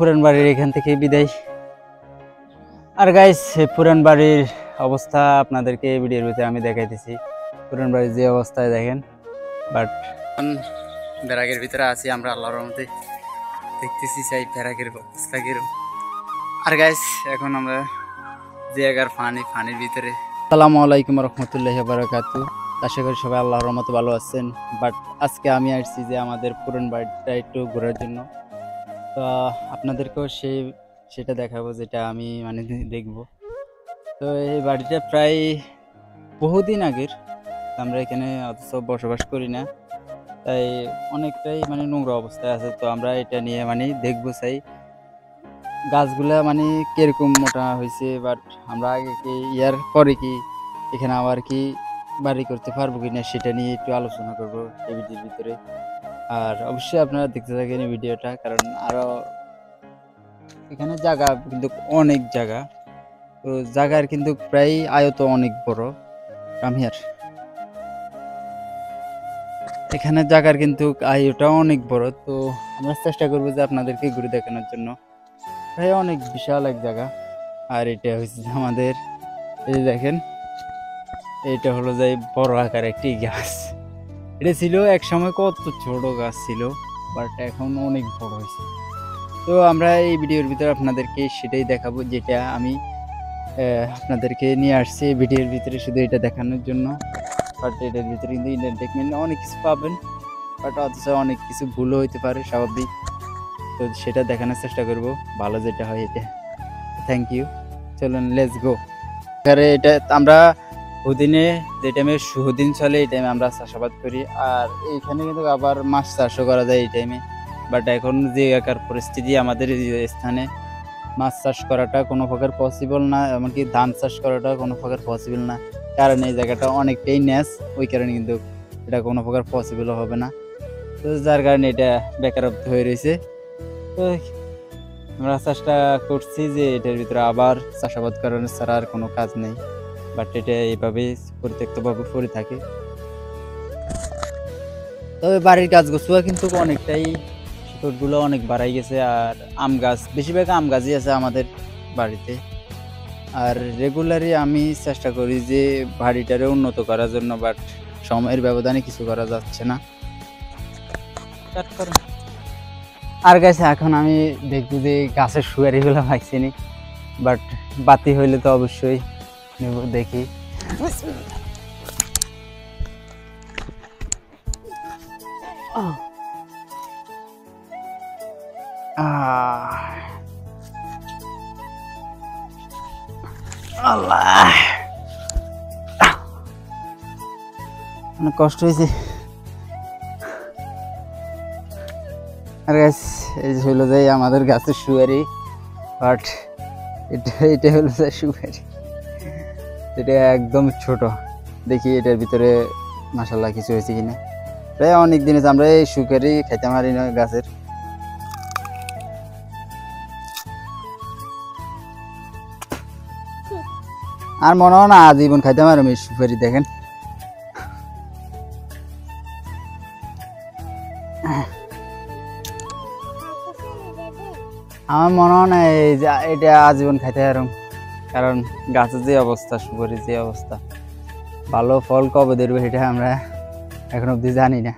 পুরান বাড়ির এখান থেকে বিদায়। আর গাইস পুরান বাড়ির অবস্থা আপনাদেরকে এই ভিডিওর ভিতরে আমি দেখাইতেছি। পুরান বাড়ির যে অবস্থায় দেখেন, বাট ব্যারাকের ভিতরে আছি আমরা, আল্লাহর রহমতে দেখতেছি চাই ব্যারাকের অবস্থা কিরকম। আর গাইস এখন আমরা জায়গার পানির ভিতরে। আসসালামু আলাইকুম রহমতুল্লাহি ওয়া বারাকাতুহু। আশা করি সবাই আল্লাহর রহমতে ভালো আছেন। বাট আজকে আমি আসছি যে আমাদের পুরান বাড়িটা একটু ঘোরার জন্য। তো আপনাদেরকেও সেটা দেখাবো যেটা আমি দেখব। তো এই বাড়িটা প্রায় বহুদিন আগের, আমরা এখানে অথচ বসবাস করি না, তাই অনেকটাই নোংরা অবস্থায় আছে। তো আমরা এটা নিয়ে দেখবো চাই গাছগুলা কিরকম মোটা হয়েছে, বাট আমরা আগে কি ইয়ার পরে কি এখানে আবার কি বাড়ি করতে পারবো কিনা সেটা নিয়ে একটু আলোচনা করবো এই ভিডিওর ভিতরে। আর অবশ্যই আপনারা দেখতে থাকেন এই ভিডিওটা, কারণ আরো এখানে জায়গা কিন্তু অনেক জায়গা, তো জায়গার কিন্তু প্রায় আয়ত অনেক বড়। কামিয়ার এখানে জায়গার কিন্তু আয়টা অনেক বড়। তো আমরা চেষ্টা করবো যে আপনাদেরকে ঘুরে দেখানোর জন্য। প্রায় অনেক বিশাল এক জায়গা। আর এটা হচ্ছে আমাদের, এই যে দেখেন, এটা হলো যে বড় আকার একটি গাছ। এটা ছিল এক সময় কত ছোট গাছ ছিল, বাট এখন অনেক বড় হয়েছে। তো আমরা এই ভিডিওর ভিতরে আপনাদেরকে সেটাই দেখাবো, যেটা আমি আপনাদেরকে নিয়ে আসছি এই ভিডিওর ভিতরে শুধু এটা দেখানোর জন্য। বাট এটার ভিতরে কিন্তু এন্টারটেইনমেন্ট অনেক কিছু পাবেন, বাট অথচ অনেক কিছু ভুলও হইতে পারে, স্বাভাবিক। তো সেটা দেখানোর চেষ্টা করব, ভালো যেটা হয় এটা। থ্যাংক ইউ, চলুন লেটস গো। এটা আমরা হুদিনে, যে টাইমে সুদিন চলে এই টাইমে আমরা চাষাবাদ করি। আর এইখানে কিন্তু আবার মাছ চাষও করা যায় এই টাইমে। বাট এখন যে এলাকার পরিস্থিতি, আমাদের এই স্থানে মাছ চাষ করাটা কোনো প্রকার পসিবল না, এমনকি ধান চাষ করাটা কোনো প্রকার পসিবল না, কারণ এই জায়গাটা অনেকটাই ন্যাস। ওই কারণে কিন্তু এটা কোনো প্রকার পসিবল হবে না। তো যার কারণে এটা বেকারত্ব হয়ে রয়েছে। তো আমরা চেষ্টা করছি যে এটার ভিতরে আবার চাষাবাদ করানোর ছাড়া আর কোনো কাজ নেই, বাট এটা এইভাবেই পরিত্যক্তভাবে পড়ে থাকে। তবে বাড়ির গাছগুলো কিন্তু অনেকটাই, শিকড়গুলো অনেক বাড়াই গেছে। আর আম গাছ, বেশিরভাগ আম গাছই আছে আমাদের বাড়িতে। আর রেগুলারই আমি চেষ্টা করি যে বাড়িটারে উন্নত করার জন্য, বাট সময়ের ব্যবধানে কিছু করা যাচ্ছে না। আর গাছে এখন আমি দেখবো যে গাছের সুয়ারিগুলো পাইছি নি, বাট বাতি হইলে তো অবশ্যই নেব, দেখি। আল্লাহ, অনেক কষ্ট হয়েছে। আর গাছ এই হলো যে আমাদের গাছের সুয়ারি, বাট এটা হলো যে সুপারি, এটা একদম ছোট। দেখি এটার ভিতরে মাশাআল্লাহ কিছু হয়েছে কিনা। প্রায় অনেক দিন আমরা এই সুপারি খাইতে পারি না গাছের। আর মনে হয় না আজীবন খাইতে পারো এই সুপারি। দেখেন আমার মনে হয় না এটা আজীবন খাইতে পারো, কারণ গাছের যে অবস্থা, সুপারির যে অবস্থা, ভালো ফল কবে ধরবে এটা আমরা এখন অব্দি জানি না।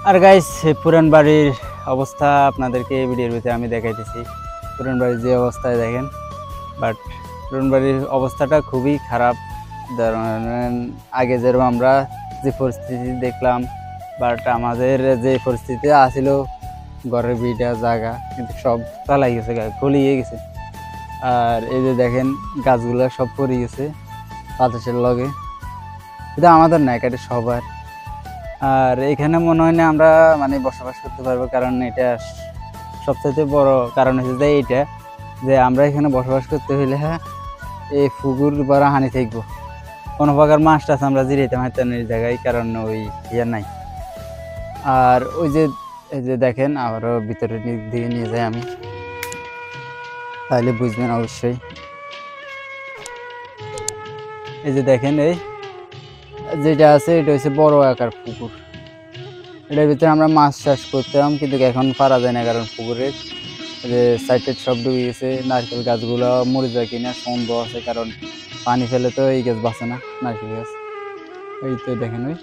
আর গাইস পুরান বাড়ির অবস্থা আপনাদেরকে এই ভিডিওর ভিতরে আমি দেখাইতেছি। পুরান বাড়ির যে অবস্থায় দেখেন, বাট পুরান বাড়ির অবস্থাটা খুবই খারাপ। ধরেন আগে যেরকম আমরা যে পরিস্থিতি দেখলাম, বাট আমাদের যে পরিস্থিতি আসিল, ঘরের বিটা জায়গা কিন্তু সব চালাই গেছে, গলিয়ে গেছে। আর এই যে দেখেন গাছগুলো সব পড়ে গেছে বাতাসের লগে, এটা আমাদের না, এটা সবার। আর এখানে মনে হয় না আমরা বসবাস করতে পারবো, কারণ এটা সবচেয়ে বড় কারণ হচ্ছে যে এইটা, যে আমরা এখানে বসবাস করতে হইলে এই পুকুর বড় হানি থাকবো, কোনো প্রকার মাছ টাছ আমরা জিরাইতে পারতাম এই জায়গায়, কারণ ওই ইয়ে নাই। আর ওই যে এই যে দেখেন আবারও ভিতরের দিকে নিয়ে যাই আমি, তাহলে বুঝবেন অবশ্যই। এই যে দেখেন এই যেটা আছে এটা হচ্ছে বড় আকার পুকুর। এটার ভিতরে আমরা মাছ চাষ করতাম, কিন্তু এখন পারা যায় না, কারণ পুকুরের যে সাইডে সব ডুবে গেছে। নারকেল গাছগুলো মরে যায় কিনা সন্দেহ আছে, কারণ পানি ফেলে তো এই গাছ বাঁচে না, নারকেল গাছ। ওই তো দেখেন, ওই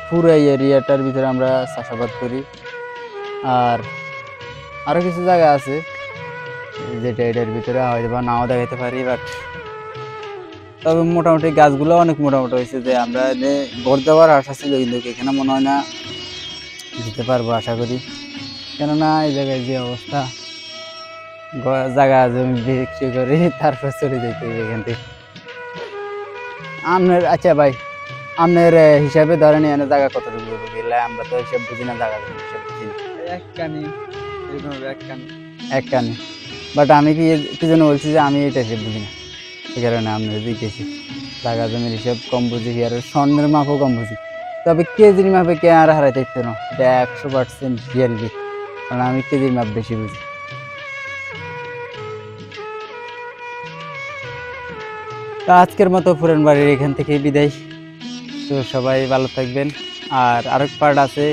পুরো এই এরিয়াটার ভিতরে আমরা চাষাবাদ করি। আর আরও কিছু জায়গা আছে যেটা এটার ভিতরে হয়তো বা নাও দেখাতে পারি, বাট তবে মোটামুটি গাছগুলো অনেক মোটামুটি হয়েছে, যে আমরা ভোট দেওয়ার আশা ছিল, কিন্তু এখানে মনে হয় না দিতে পারবো, আশা করি। কেননা এই জায়গায় যে অবস্থা, জায়গা জমি বিক্রি করে তারপর চলে যেতে হবে এখান থেকে। আপনার আচ্ছা ভাই, আপনার হিসাবে ধরেন এখানে জায়গা কতটুকু গেলে? আমরা তো হিসাব বুঝি না, জায়গা জমি হিসাব বুঝি না। এক কানি। বাট আমি কি জন্য বলছি যে আমি এটা হিসেব বুঝি না, সে কারণে আপনার দিতেছি। জায়গা জমির হিসাব কম বুঝি, আর স্বর্ণের মাপও কম বুঝি। তবে কেজির মাপে কে আর হারাইতে ইচ্ছে না, এটা 100% রিয়েলি, কারণ আমি কেজির মাপ বেশি বুঝি। তো আজকের মতো পুরান বাড়ির এখান থেকে বিদায়। তো সবাই ভালো থাকবেন। আর আরেক পার্ট আছে,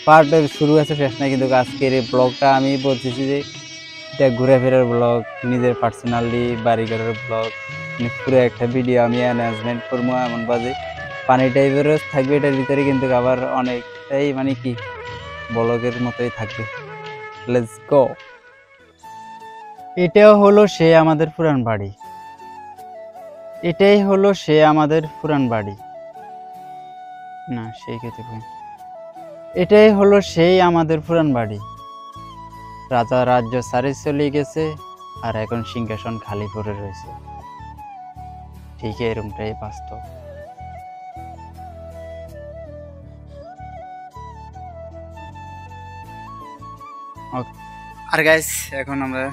পার্টের শুরু আছে শেষ নাই, কিন্তু আজকের এই ব্লগটা আমি বলতেছি যে এটা ঘুরে ফেরার ব্লগ, নিজের পার্সোনালি বাড়িঘরের ব্লগ, পুরো একটা ভিডিও আমি অ্যানাউন্সমেন্ট করবো এমন বাজে পানি টাইপেরও থাকবে এটার ভিতরে, কিন্তু আবার অনেকটাই মানে কি ব্লগের মতোই থাকবে। Let's go. এটাও হলো সে আমাদের পুরান বাড়ি, এটাই হলো সে আমাদের পুরান বাড়ি, না সেই খেতে পাই। এটাই হলো সেই আমাদের পুরান বাড়ি। রাজা রাজ্য সারে চলে গেছে, আর এখন সিংহাসন খালি পড়ে রয়েছে। ঠিক এরকমটাই বাস্তব। আর গাইস, এখন আমরা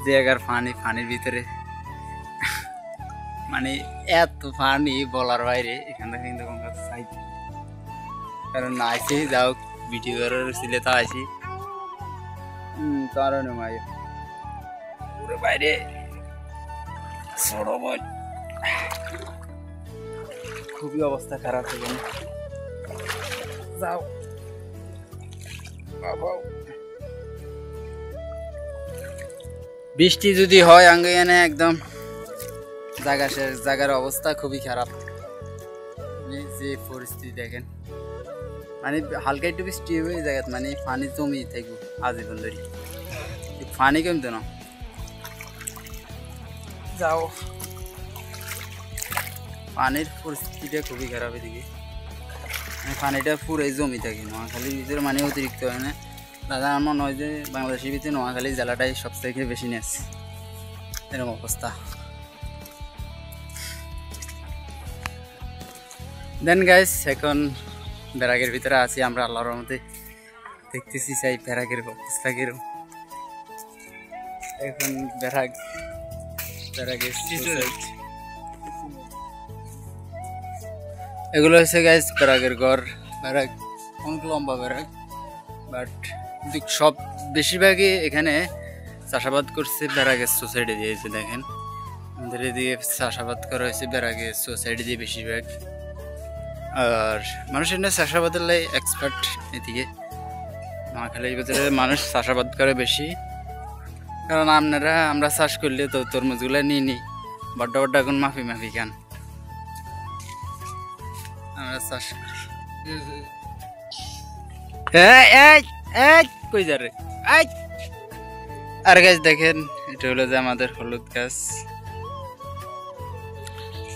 যে জায়গার পানির ভিতরে, মানে এত পানি বলার বাইরে, এখান থেকে কিন্তু চাইছি, কারণ আইসি যাও ভিডিও ছিলে তো আইসি কারণে পুরো বাইরে খুবই অবস্থা খারাপ এখানে। যাও বৃষ্টি যদি হয় আঙ্গে এনে একদম জায়গা শেষ, জায়গার অবস্থা খুবই খারাপ। যে পরিস্থিতি দেখেন, মানে হালকা একটু বৃষ্টি হয়ে জায়গা মানে পানি জমি থাকবো আজীবন ধরে, পানি কমতো না। যাও, পানির পরিস্থিতিটা খুবই খারাপ এদিকে, পানিটা পুরাই জমি থাকে। নোয়াখালীর ভিতরে মানে অতিরিক্ত হয় না দাদা, আমার মনে হয় যে বাংলাদেশের ভিতরে নোয়াখালী জেলাটাই সবথেকে বেশি নেস, এরকম অবস্থা। দেন গাইস, এখন ব্যারাগের ভিতরে আছি আমরা, আল্লাহর রহমতে দেখতেছি চাই ব্যারাগের অবস্থা কিরকম। এখন ব্যারাগের এগুলো হচ্ছে গাইস ব্যারাগের ঘর। ব্যারাগ অনেক লম্বা ব্যারাগ, বাট সব বেশিরভাগই এখানে চাষাবাদ করছে ব্যারাগের সোসাইটি দিয়েছে। দেখেন আমাদের এদিকে চাষাবাদ করা হয়েছে ব্যারাগের সোসাইটি দিয়ে বেশিরভাগ, আর মানুষ এখানে চাষাবাদের লাই এক্সপার্ট। এদিকে নোয়াখালীর ভিতরে মানুষ চাষাবাদ করে বেশি, কারণ আমরা চাষ করলে তো তরমুজগুলো নিয়ে নিই বড্ডা বড্ডা, এখন মাফি খান আমরা চাষ করি। কই যা রে? আর গাছ দেখেন, এটা হলো যে আমাদের হলুদ গাছ।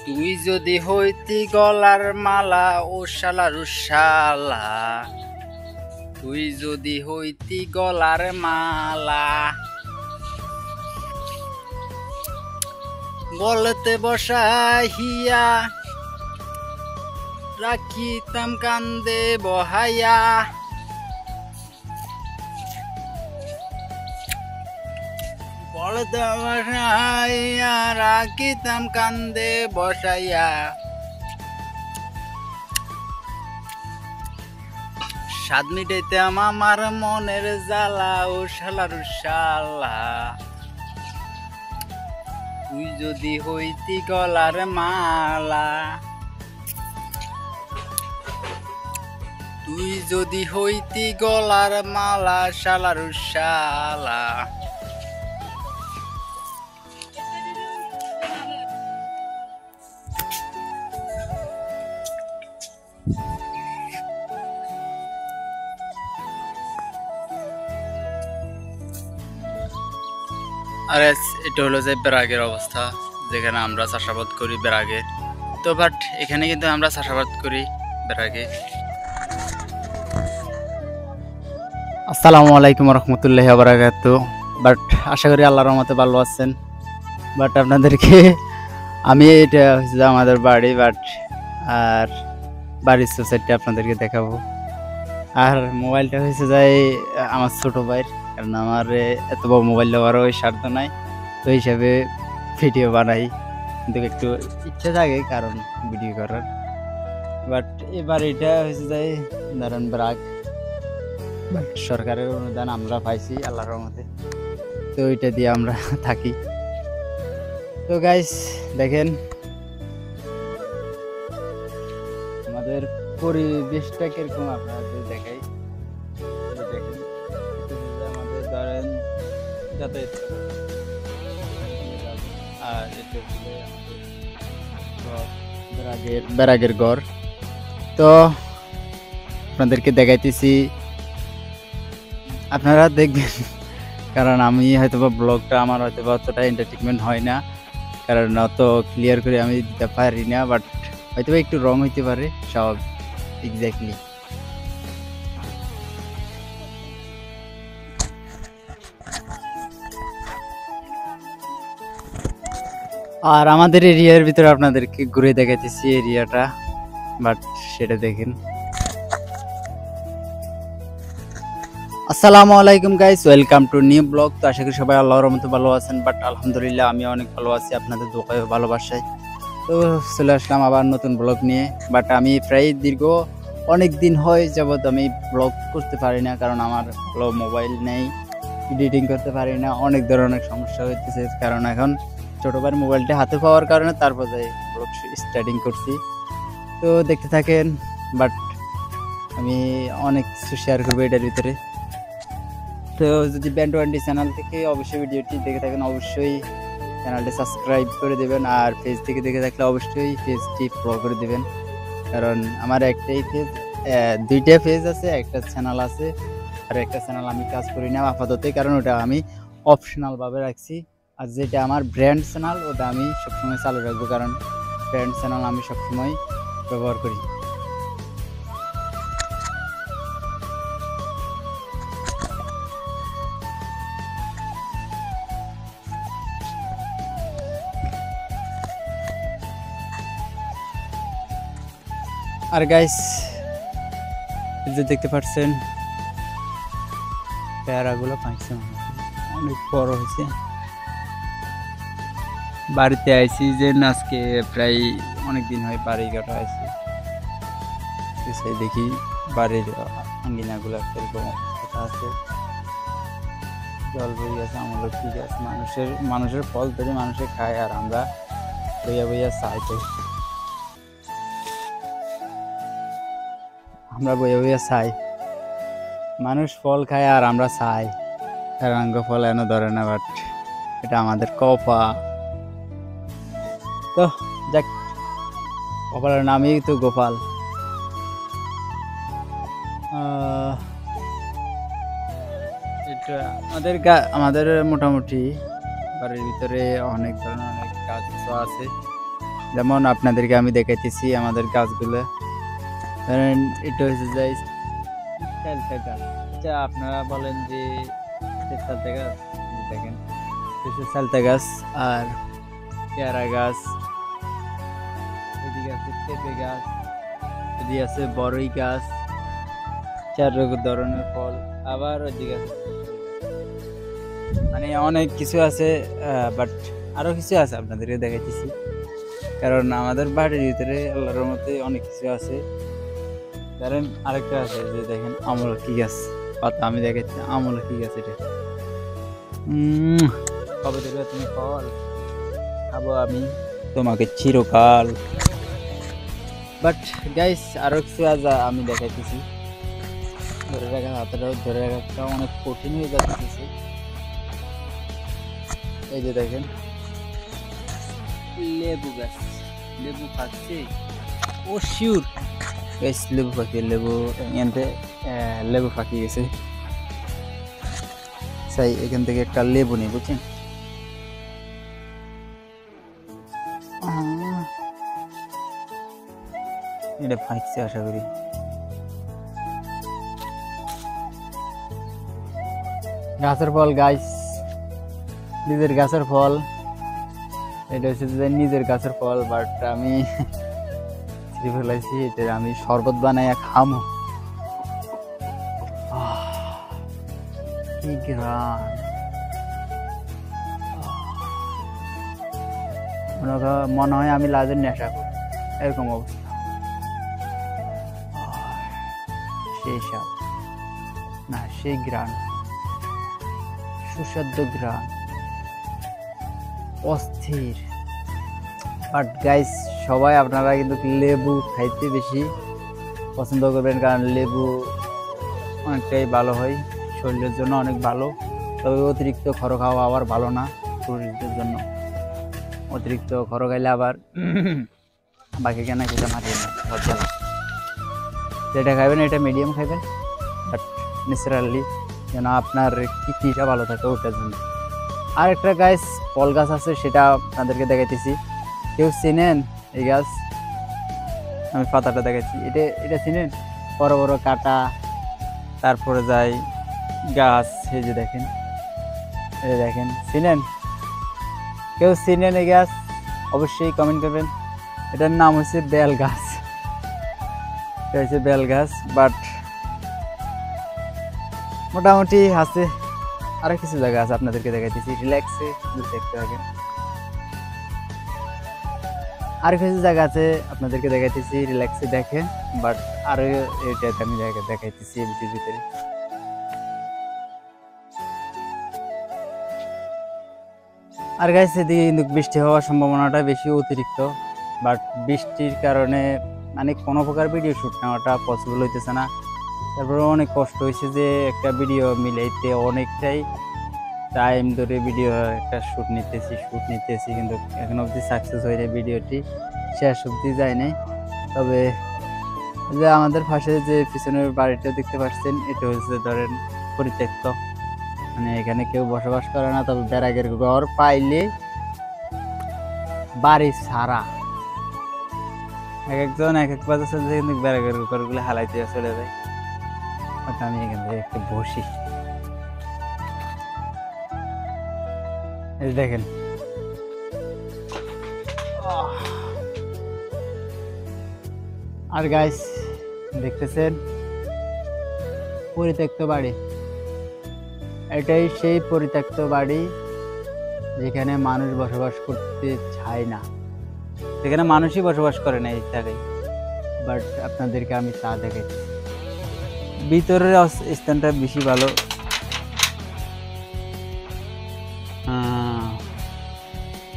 তুই যদি হইতি গলার মালা ও শালা রুশালা, তুই যদি হইতি গলার মালা, বলতে বসাইয়া রাখিতাম কান্দে বহাইয়া, বলতে বসাইয়া রাখিতাম কান্দে বসাইয়া, স্বাদ মিটাইতাম আমার মনের জ্বালা ও শালার শালা, তুই যদি হইতি গলার মালা, তুই যদি হইতি গলার মালা শালারু শালা। আর এটা হলো যে ব্রাগের অবস্থা, যেখানে আমরা চাষাবাদ করি ব্রাগে। তো বাট এখানে কিন্তু আমরা চাষাবাদ করি ব্রাগে। আসসালামু আলাইকুম রহমতুল্লাহি ওয়া বারাকাতুহু। বাট আশা করি আল্লাহর রহমতে ভালো আছেন। বাট আপনাদেরকে আমি এটা হচ্ছে যে আমাদের বাড়ি, বাট আর বাড়ির সোসাইটি আপনাদেরকে দেখাবো। আর মোবাইলটা হয়েছে যাই আমার ছোট ভাইয়ের, কারণ আমার এত বড় মোবাইল নেওয়ারও ওই স্বার্থ নাই, তো হিসাবে ভিডিও বানাই, কিন্তু একটু ইচ্ছা থাকে কারণ ভিডিও করার। বাট এবার এটা হয়েছে যাই ধরেন ব্রাক, বাট সরকারের অনুদান আমরা পাইছি আল্লাহর রহমতে, তো ওইটা দিয়ে আমরা থাকি। তো গাইস দেখেন আমাদের পরিবেশটা কিরকম আপনাদের দেখাই। দেখেন আমাদের ধরেন যাতায়াত আর এটা হচ্ছে ব্যারাগের ঘর। তো আপনাদেরকে দেখাইতেছি, আপনারা দেখবেন, কারণ আমি হয়তোবা ব্লগটা আমার হয়তোবা অতটা এন্টারটেনমেন্ট হয় না, কারণ অত ক্লিয়ার করে আমি দিতে পারি না, বাট হয়তোবা একটু রং হইতে পারে সব এক্স্যাক্টলি। আর আমাদের এরিয়ার ভিতরে আপনাদেরকে ঘুরে দেখাইতেছি এরিয়াটা, বাট সেটা দেখেন। আসসালামু আলাইকুম guys, welcome to new blog. তো আশা করি সবাই আল্লাহর রহমতে ভালো আছেন, বাট আলহামদুলিল্লাহ আমি অনেক ভালো আছি আপনাদের দোয়া ভালোবাসায়। তো চলে আসলাম আবার নতুন ব্লগ নিয়ে। বাট আমি প্রায় দীর্ঘ অনেক দিন হয় যাবৎ আমি ব্লগ করতে পারি না, কারণ আমার ভালো মোবাইল নেই, এডিটিং করতে পারি না, অনেক ধরনের সমস্যা হইতেছে। কারণ এখন ছোটো ভাইয়ের মোবাইলটা হাতে পাওয়ার কারণে তারপরে ব্লগ স্টার্টিং করছি। তো দেখতে থাকেন, বাট আমি অনেক কিছু শেয়ার করবো এটার ভিতরে। তো যদি ব্যান্ড ওয়ান্ডি চ্যানেল থেকে অবশ্যই ভিডিওটি দেখে থাকেন, অবশ্যই চ্যানেলটি সাবস্ক্রাইব করে দেবেন, আর পেজ থেকে দেখে থাকলে অবশ্যই পেজটি ফলো করে দেবেন, কারণ আমার একটাই পেজ, দুইটা পেজ আছে, একটা চ্যানেল আছে, আর একটা চ্যানেল আমি কাজ করি না আপাতত, কারণ ওটা আমি অপশনালভাবে রাখছি। আর যেটা আমার ব্র্যান্ড চ্যানেল ওটা আমি সবসময় চালু রাখবো, কারণ ব্র্যান্ড চ্যানেল আমি সবসময় ব্যবহার করি। আর গাইস যে দেখতে পাচ্ছেন পেয়ারাগুলো পাইছে, অনেক বড় হয়েছে। বাড়িতে আইছি যে আজকে প্রায় অনেক দিন হয় বাড়ি কাটা আইছি, সেই দেখি বাড়ির আঙ্গিনাগুলো কিরকম অবস্থা আছে, জল বই আছে, আমলকি গাছ, মানুষের ফল ধরে মানুষে খায়, আর আমরা বইয়া বইয়া চাইতে, আমরা বইয়া বইয়া চাই, মানুষ ফল খায় আর আমরা চাই, রাঙ্গ ফল এনে ধরে না, বাট এটা আমাদের কপা। তো যাক, কপালের নামই তো গোপাল। এটা আমাদের মোটামুটি বাড়ির ভিতরে অনেক ধরনের অনেক গাছ আছে, যেমন আপনাদেরকে আমি দেখাইতেছি আমাদের গাছগুলো। ধরেন এটা হচ্ছে যাই সালতা গাছ, আচ্ছা আপনারা বলেন যে সালতা গাছ, দেখেন সালতা গাছ, আর পেয়ারা গাছ, এদিকে আছে পেঁপে গাছ, এদিকে আছে বড়ই গাছ, 4 ধরনের ফল, আবার ওইদিকে আছে, মানে অনেক কিছু আছে। বাট আরো কিছু আছে আপনাদেরকে দেখাইতেছি, কারণ আমাদের বাড়ির ভিতরে আল্লাহর রহমতে অনেক কিছু আছে। ধরেন আরেকটা আছে যে দেখেন আমলকি গাছ, পাতা আমি দেখাচ্ছি আমলকি গাছ, এটা কবে দেবে তুমি ফল, খাবো আমি তোমাকে চিরকাল। বাট গাইস আরো কিছু আছে আমি দেখাইতেছি, ধরে রাখা, হাতটাও ধরে রাখাটা অনেক কঠিন হয়ে যাচ্ছে। এই যে দেখেন লেবু গাছ, লেবু পাকছে। ও শিওর গাইস, লেবু পাখি, লেবু এনতে লেবু পাখি গেছে। তাই এখান থেকে একটা লেবু নিই, বুঝছেন? এটা ফাঁকছে আশা করি। গাছের ফল গাইস, নিজের গাছের ফল। এটা হচ্ছে যে নিজের গাছের ফল, বাট আমি ফেলাইছি। এটা আমি শরবত বানাইয়া খামো। কি গ্রান, মনে হয় আমি লাজের নেশা করি, এরকম অবস্থা। সেই স্বাদ না, সেই গ্রান, সুস্বাদু গ্রান, অস্থির। বাট গাইস, সবাই আপনারা কিন্তু লেবু খাইতে বেশি পছন্দ করবেন, কারণ লেবু অনেকটাই ভালো হয়, শরীরের জন্য অনেক ভালো। তবে অতিরিক্ত খড় খাওয়া আবার ভালো না শরীরের জন্য। অতিরিক্ত খড় খাইলে আবার বাকি কেনা খেতে মারিয়ে না, যেটা খাইবেন এটা মিডিয়াম খাইবেন, বাট ন্যাচারালি যেন আপনার কিডনিটা ভালো থাকে, ওটার জন্য। আর একটা গাছ, ফল গাছ আছে, সেটা আপনাদেরকে দেখাইতেছি। কেউ চিনেন এই গাছ? আমি পাতাটা দেখাচ্ছি। এটা চিনেন? বড় বড় কাটা, তারপরে যায় গাছ। এই যে দেখেন, এই দেখেন, চিনেন? কেউ চিনেন এই গাছ? অবশ্যই কমেন্ট করবেন। এটার নাম হচ্ছে বেল গাছ। এটা হচ্ছে বেল গাছ, বাট মোটামুটি আছে। আরো কিছু জায়গা আছে আপনাদেরকে দেখাইতেছি, রিল্যাক্সে দেখতে হবে। আর কিছু জায়গা আছে আপনাদেরকে দেখাইতেছি, রিল্যাক্সে দেখেন। বাট আরো এটাতে আমি দেখাইতেছি ভিডিওর ভিতরে। আর গাইস, এদিকে কিন্তু বৃষ্টি হওয়ার সম্ভাবনাটা বেশি, অতিরিক্ত। বাট বৃষ্টির কারণে মানে কোনো প্রকার ভিডিও শ্যুট নেওয়াটা পসিবল হইতেছে না। তারপরে অনেক কষ্ট হয়েছে যে একটা ভিডিও মিলাইতে, অনেকটাই টাইম ধরে ভিডিও একটা শ্যুট নিতেছি, কিন্তু এখন অবধি সাকসেস হয়ে যায়, ভিডিওটি শেষ অবধি যায় নাই। তবে যে আমাদের পাশে যে পিছনের বাড়িটা দেখতে পাচ্ছেন, এটা হচ্ছে ধরেন পরিত্যক্ত, মানে এখানে কেউ বসবাস করে না। তবে ব্যারাগের ঘর পাইলে বাড়ি ছাড়া, এক একজন এক এক বাজার চলে যায়, কিন্তু ব্যারাগের ঘরগুলো হালাইতে চলে যায়। আমি এখান থেকে একটু বসি, দেখেন। আর গাইস, দেখতেছেন পরিত্যক্ত বাড়ি। এটাই সেই পরিত্যক্ত বাড়ি যেখানে মানুষ বসবাস করতে চায় না, যেখানে মানুষই বসবাস করে না এই জায়গায়। বাট আপনাদেরকে আমি তা দেখাই, ভিতরের স্থানটা বেশি ভালো।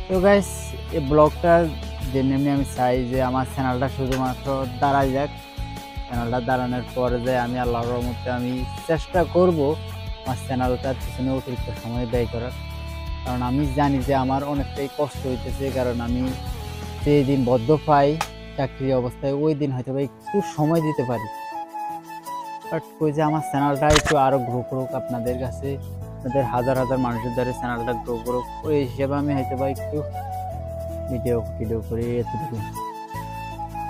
তো গাইস, এই ব্লগটা জেনে আমি চাই যে আমার চ্যানেলটা শুধুমাত্র দাঁড়ায় যাক। চ্যানেলটা দাঁড়ানোর পরে যে আমি আল্লাহর রহমতে আমি চেষ্টা করব আমার চ্যানেলটার পিছনে অতিরিক্ত সময় ব্যয় করার। কারণ আমি জানি যে আমার অনেকটাই কষ্ট হইতেছে, কারণ আমি যেদিন বদ্ধ পাই চাকরি অবস্থায়, ওই দিন হয়তো একটু সময় দিতে পারি। বাট কই যে আমার চ্যানেলটা একটু আরও গ্রো করুক আপনাদের কাছে, আপনাদের হাজার হাজার মানুষের দ্বারা চ্যানেলটা গ্রো করুক, ওই হিসেবে আমি হয়তো একটু ভিডিও করি এতটুকু।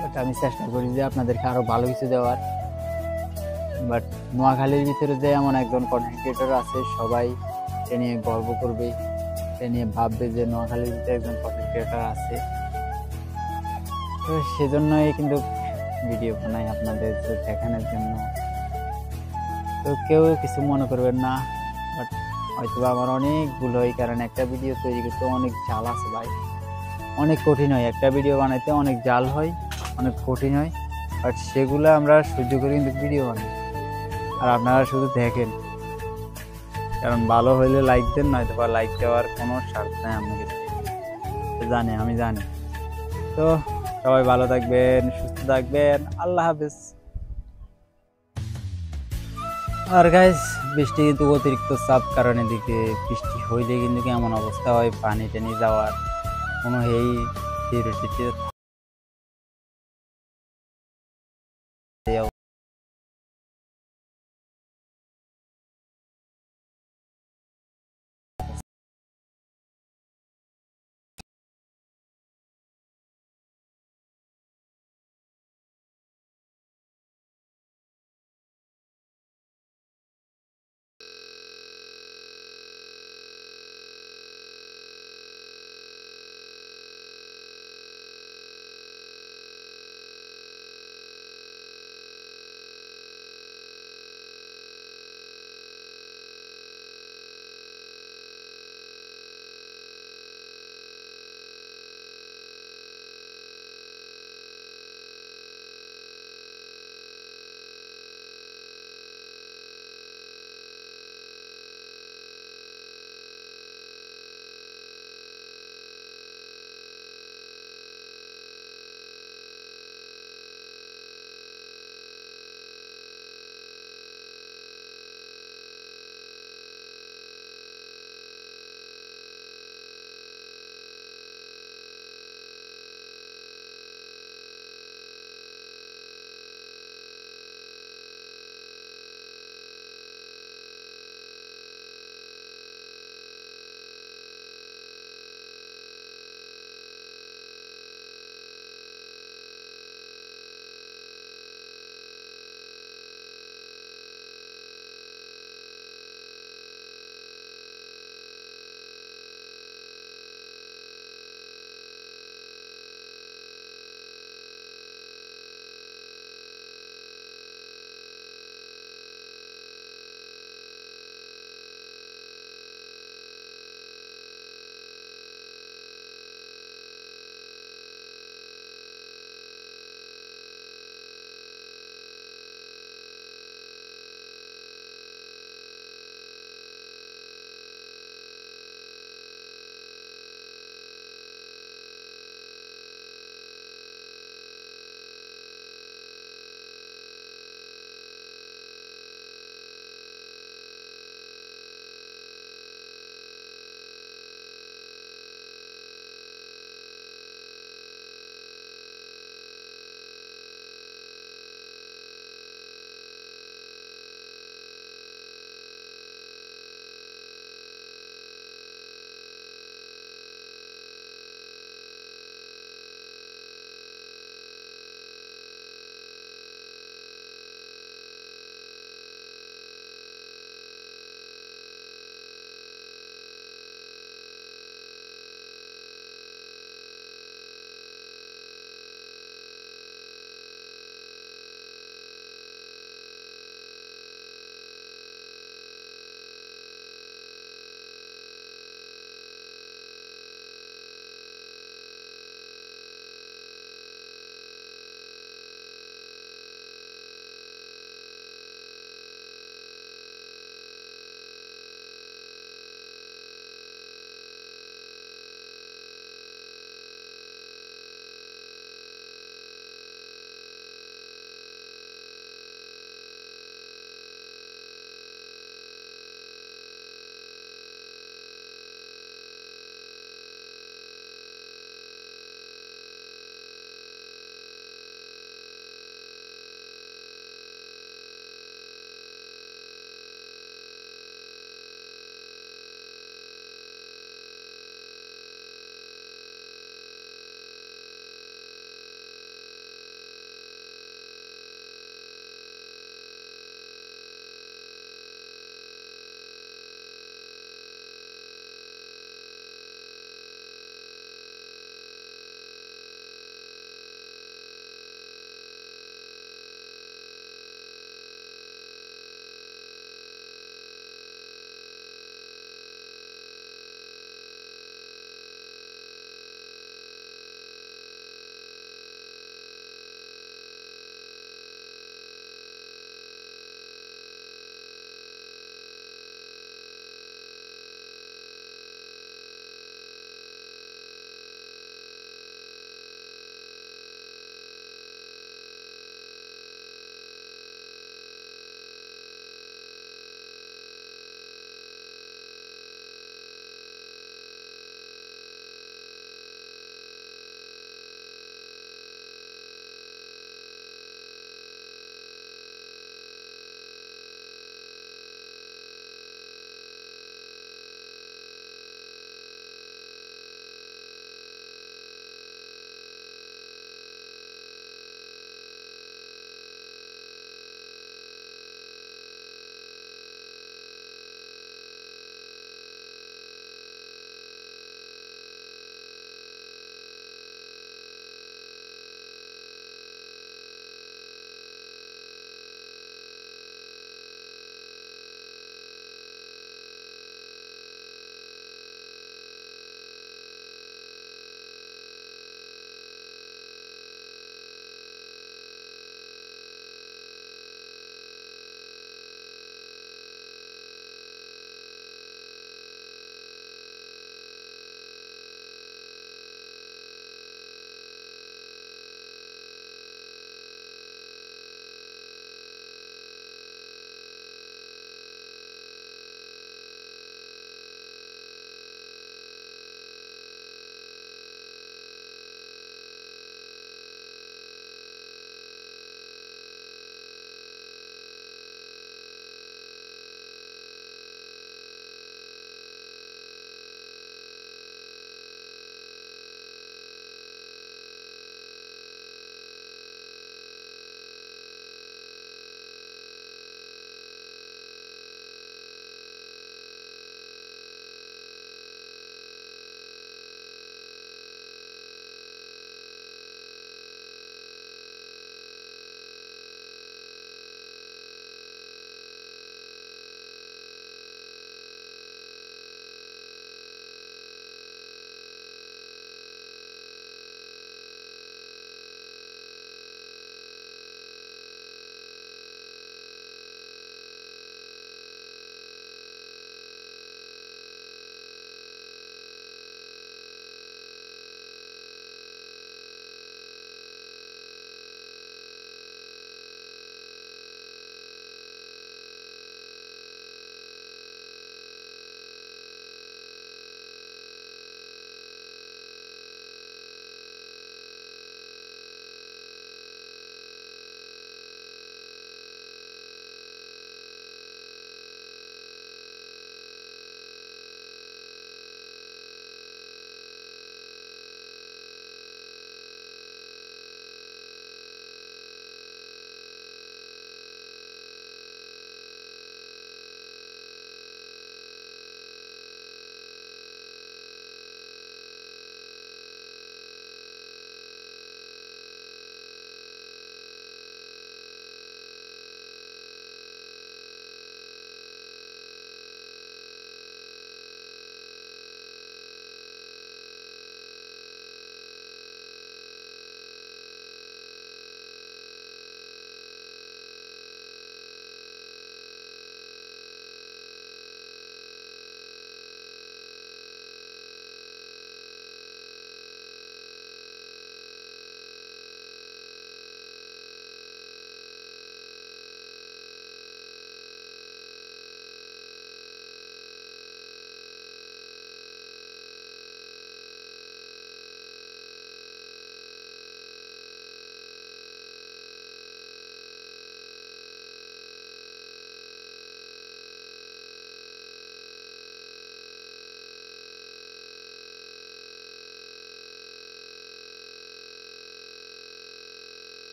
বাট আমি চেষ্টা করি যে আপনাদেরকে আরও ভালো কিছু দেওয়ার। বাট নোয়াখালীর ভিতরে যে এমন একজন কন্টেন্ট ক্রিয়েটর আছে, সবাই এ নিয়ে গর্ব করবে, এ নিয়ে ভাববে যে নোয়াখালীর ভিতরে একজন কন্টেন্ট ক্রিয়েটর আছে। তো সেজন্যই কিন্তু ভিডিও বানাই আপনাদের দেখানোর জন্য। তো কেউ কিছু মনে করবেন না, বাট হয়তো আমার অনেক ভুল হয়, কারণ একটা ভিডিও তৈরি করতে অনেক জাল আছে ভাই, অনেক কঠিন হয়। একটা ভিডিও বানাইতে অনেক জাল হয়, অনেক কঠিন হয়। বাট সেগুলো আমরা সহ্য করে কিন্তু ভিডিও বানাই, আর আপনারা শুধু দেখেন। কারণ ভালো হইলে লাইক দেন, নয়তো বা লাইক দেওয়ার কোনো স্বার্থ নেই আমাকে, আমি জানি। তো সবাই ভালো থাকবেন, সুস্থ থাকবেন, আল্লাহ হাফেজ। আর গাইস বৃষ্টি কিন্তু অতিরিক্ত চাপ কারণে দিকে বৃষ্টি হইলে কিন্তু এমন অবস্থা হয় পানি টানি যাওয়ার কোনো এই